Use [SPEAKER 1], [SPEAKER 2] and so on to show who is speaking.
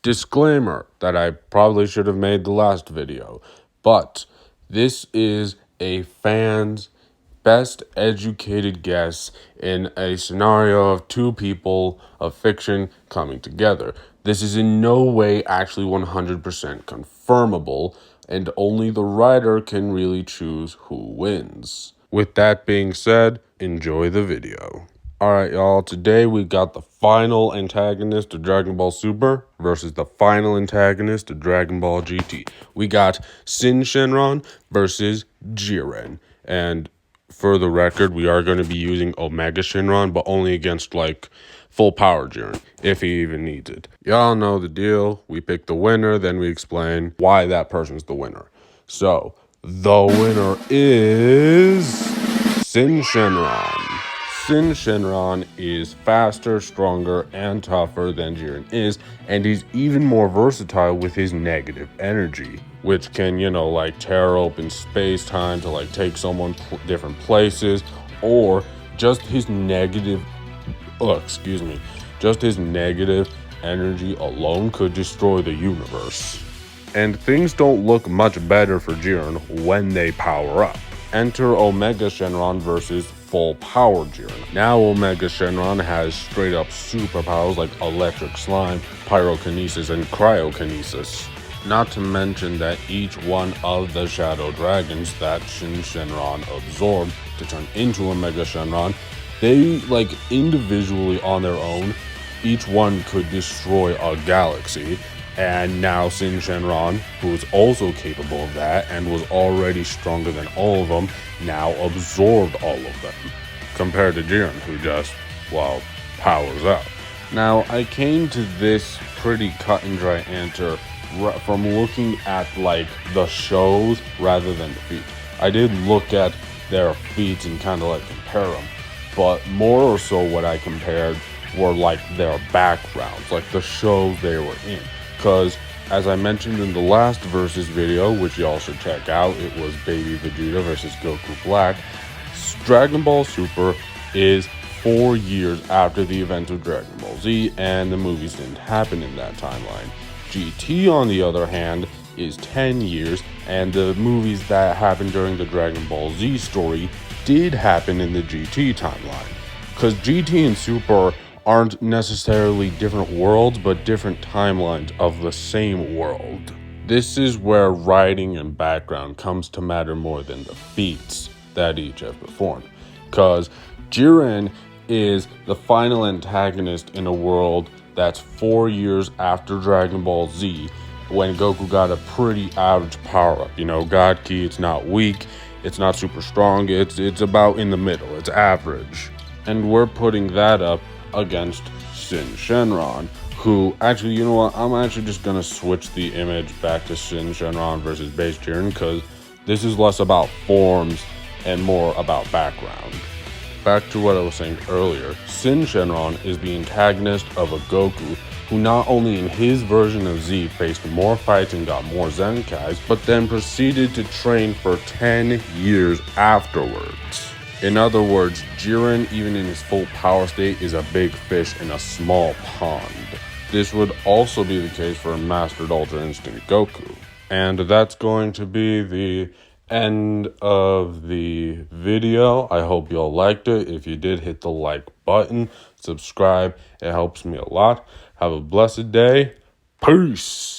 [SPEAKER 1] Disclaimer that I probably should have made the last video, but this is a fan's best educated guess in a scenario of two people of fiction coming together. This is in no way actually 100% confirmable, and only the writer can really choose who wins. With that being said, enjoy the video. Alright, y'all, today we got the final antagonist of Dragon Ball Super versus the final antagonist of Dragon Ball GT. We got Syn Shenron versus Jiren. And for the record, we are going to be using Omega Shenron, but only against, full power Jiren, if he even needs it. Y'all know the deal. We pick the winner, then we explain why that person's the winner. So, the winner is Syn Shenron. Syn Shenron is faster, stronger, and tougher than Jiren is, and he's even more versatile with his negative energy, which can, tear open space-time to, take someone different places, or just his negative energy alone could destroy the universe. And things don't look much better for Jiren when they power up. Enter Omega Shenron versus full power Jiren. Now Omega Shenron has straight up superpowers like electric slime, pyrokinesis, and cryokinesis. Not to mention that each one of the shadow dragons that Syn Shenron absorbed to turn into Omega Shenron, they, individually on their own, each one could destroy a galaxy. And now Syn Shenron, who is also capable of that and was already stronger than all of them, now absorbed all of them. Compared to Jiren, who just, powers up. Now, I came to this pretty cut and dry answer from looking at, the shows rather than the feats. I did look at their feats and kind of, compare them. But more or so what I compared were, their backgrounds, the shows they were in. Because, as I mentioned in the last Versus video, which y'all should check out, it was Baby Vegeta versus Goku Black. Dragon Ball Super is 4 years after the event of Dragon Ball Z, and the movies didn't happen in that timeline. GT, on the other hand, is 10 years, and the movies that happened during the Dragon Ball Z story did happen in the GT timeline. Because GT and Super aren't necessarily different worlds, but different timelines of the same world. This is where writing and background comes to matter more than the feats that each have performed. Because Jiren is the final antagonist in a world that's 4 years after Dragon Ball Z, when Goku got a pretty average power-up. God Ki, it's not weak, it's not super strong, it's about in the middle, it's average. And we're putting that up against Syn Shenron, who, actually, you know what, I'm actually just gonna switch the image back to Syn Shenron versus base Jiren, because this is less about forms and more about background. Back to what I was saying earlier, Syn Shenron is the antagonist of a Goku who not only in his version of Z faced more fights and got more Zenkais, but then proceeded to train for 10 years afterwards. In other words, Jiren, even in his full power state, is a big fish in a small pond. This would also be the case for a Mastered Ultra Instinct Goku. And that's going to be the end of the video. I hope y'all liked it. If you did, hit the like button, subscribe. It helps me a lot. Have a blessed day. Peace.